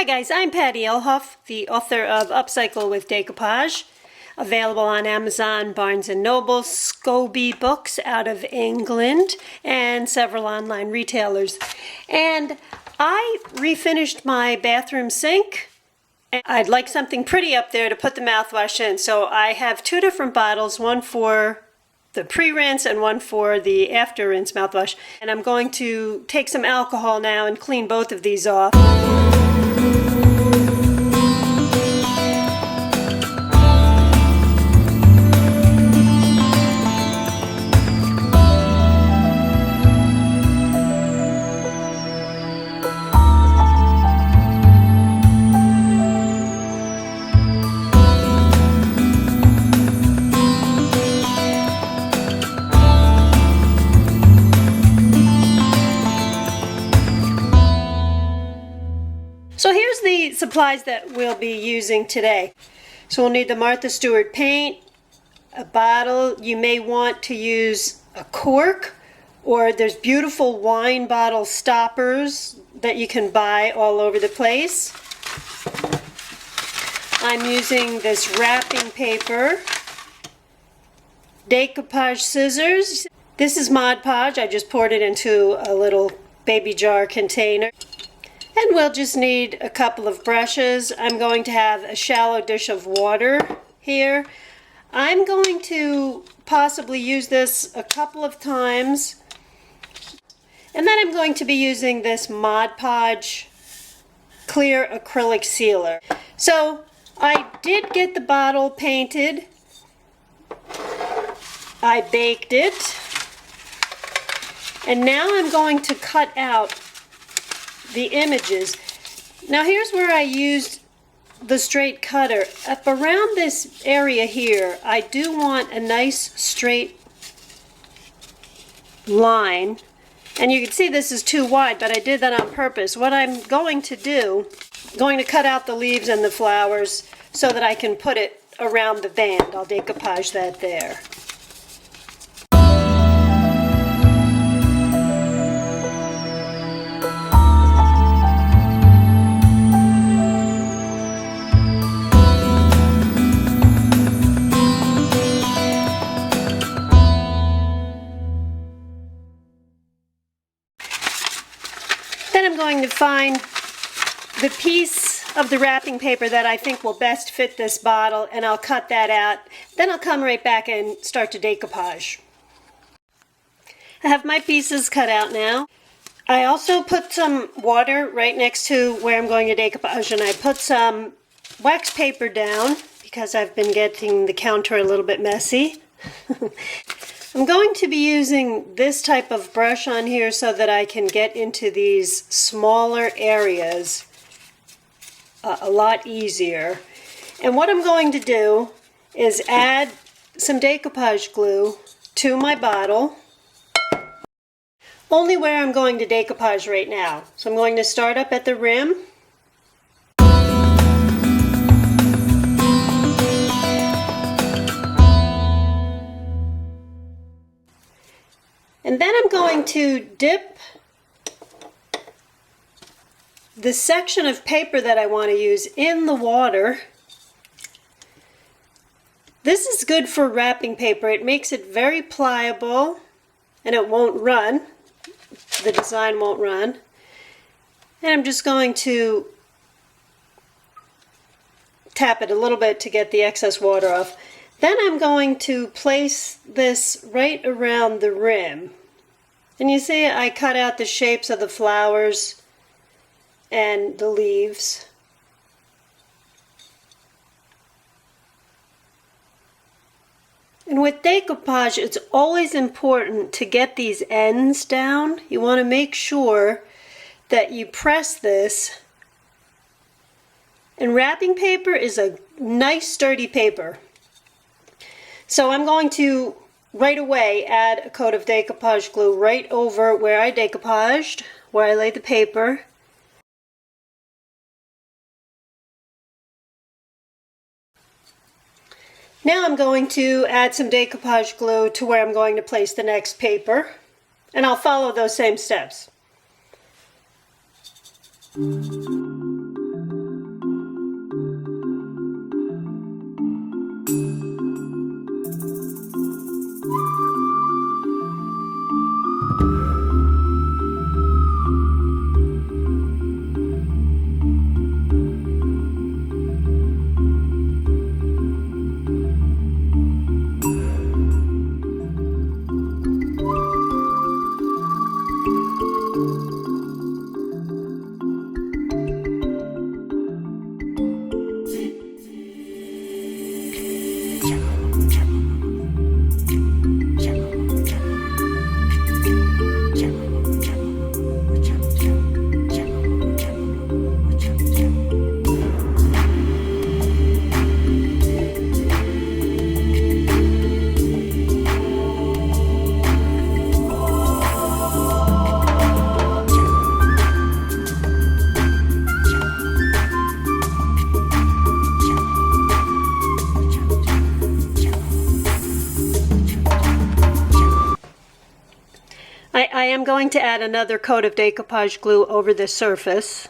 guys, I'm Patty Elhoff, the author of Upcycle with Decoupage, available on Amazon, Barnes & Noble, Scobie Books out of England, and several online retailers. And I refinished my bathroom sink. I'd like something pretty up there to put the mouthwash in, so I have two different bottles, one for the pre-rinse and one for the after-rinse mouthwash. And I'm going to take some alcohol now and clean both of these off. So here's the supplies that we'll be using today. So we'll need the Martha Stewart paint, a bottle. You may want to use a cork, or there's beautiful wine bottle stoppers that you can buy all over the place. I'm using this wrapping paper, decoupage scissors. This is Mod Podge. I just poured it into a little baby jar container. And we'll just need a couple of brushes. I'm going to have a shallow dish of water here. I'm going to possibly use this a couple of times. And then I'm going to be using this Mod Podge clear acrylic sealer. So I did get the bottle painted. I baked it. And now I'm going to cut out the images. Now here's where I used the straight cutter. Up around this area here, I do want a nice straight line. And you can see this is too wide, but I did that on purpose. What I'm going to do, I'm going to cut out the leaves and the flowers so that I can put it around the band. I'll decoupage that there. Then I'm going to find the piece of the wrapping paper that I think will best fit this bottle, and I'll cut that out. Then I'll come right back and start to decoupage. I have my pieces cut out now. I also put some water right next to where I'm going to decoupage, and I put some wax paper down because I've been getting the counter a little bit messy. I'm going to be using this type of brush on here so that I can get into these smaller areas a lot easier. And what I'm going to do is add some decoupage glue to my bottle, only where I'm going to decoupage right now. So I'm going to start up at the rim. And then I'm going to dip the section of paper that I want to use in the water. This is good for wrapping paper. It makes it very pliable and it won't run. The design won't run. And I'm just going to tap it a little bit to get the excess water off. Then I'm going to place this right around the rim. And you see I cut out the shapes of the flowers and the leaves. And with decoupage, it's always important to get these ends down. You want to make sure that you press this. And wrapping paper is a nice sturdy paper. So I'm going to right away add a coat of decoupage glue right over where I decoupaged, where I laid the paper. Now I'm going to add some decoupage glue to where I'm going to place the next paper, and I'll follow those same steps. am going to add another coat of decoupage glue over the surface.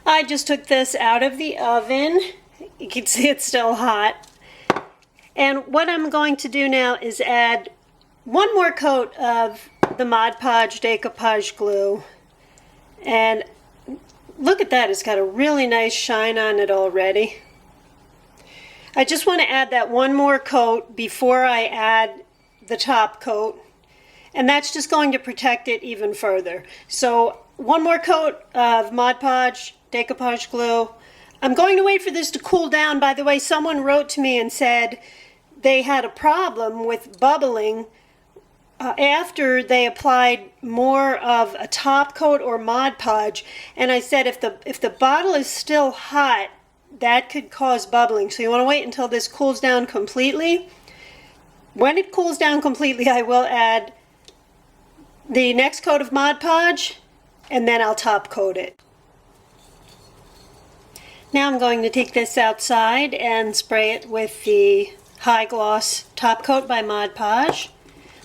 I just took this out of the oven. You can see it's still hot. And what I'm going to do now is add one more coat of the Mod Podge decoupage glue. And look at that, it's got a really nice shine on it already. I just want to add that one more coat before I add the top coat. And that's just going to protect it even further. So one more coat of Mod Podge decoupage glue. I'm going to wait for this to cool down. By the way, someone wrote to me and said they had a problem with bubbling after they applied more of a top coat or Mod Podge. And I said if the bottle is still hot, that could cause bubbling. So you want to wait until this cools down completely. When it cools down completely, I will add the next coat of Mod Podge, and then I'll top coat it. Now I'm going to take this outside and spray it with the High Gloss Top Coat by Mod Podge.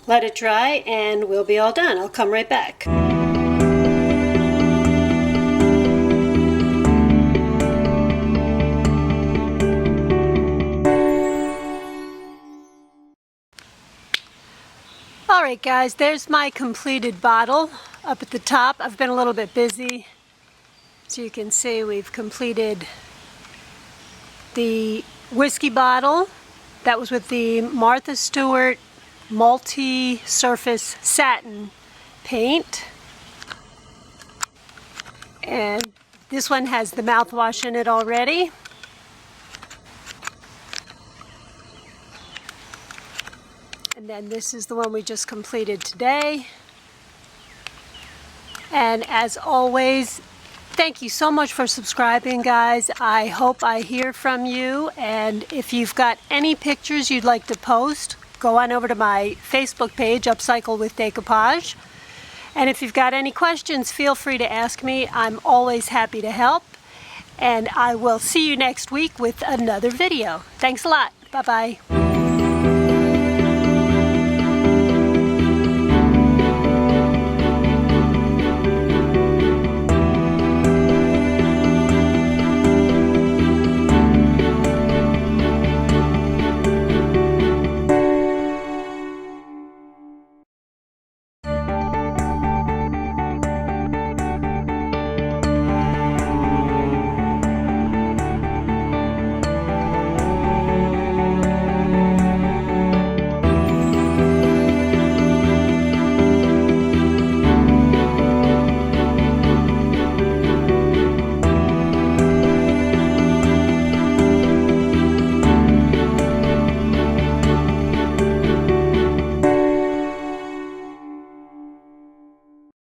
Let it dry and we'll be all done. I'll come right back. Alright guys, there's my completed bottle up at the top. I've been a little bit busy. So you can see we've completed the whiskey bottle. That was with the Martha Stewart multi-surface satin paint. And this one has the mouthwash in it already. And then this is the one we just completed today. And as always, thank you so much for subscribing, guys. I hope I hear from you. And if you've got any pictures you'd like to post, go on over to my Facebook page, Upcycle with Decoupage. And if you've got any questions, feel free to ask me. I'm always happy to help. And I will see you next week with another video. Thanks a lot. Bye-bye.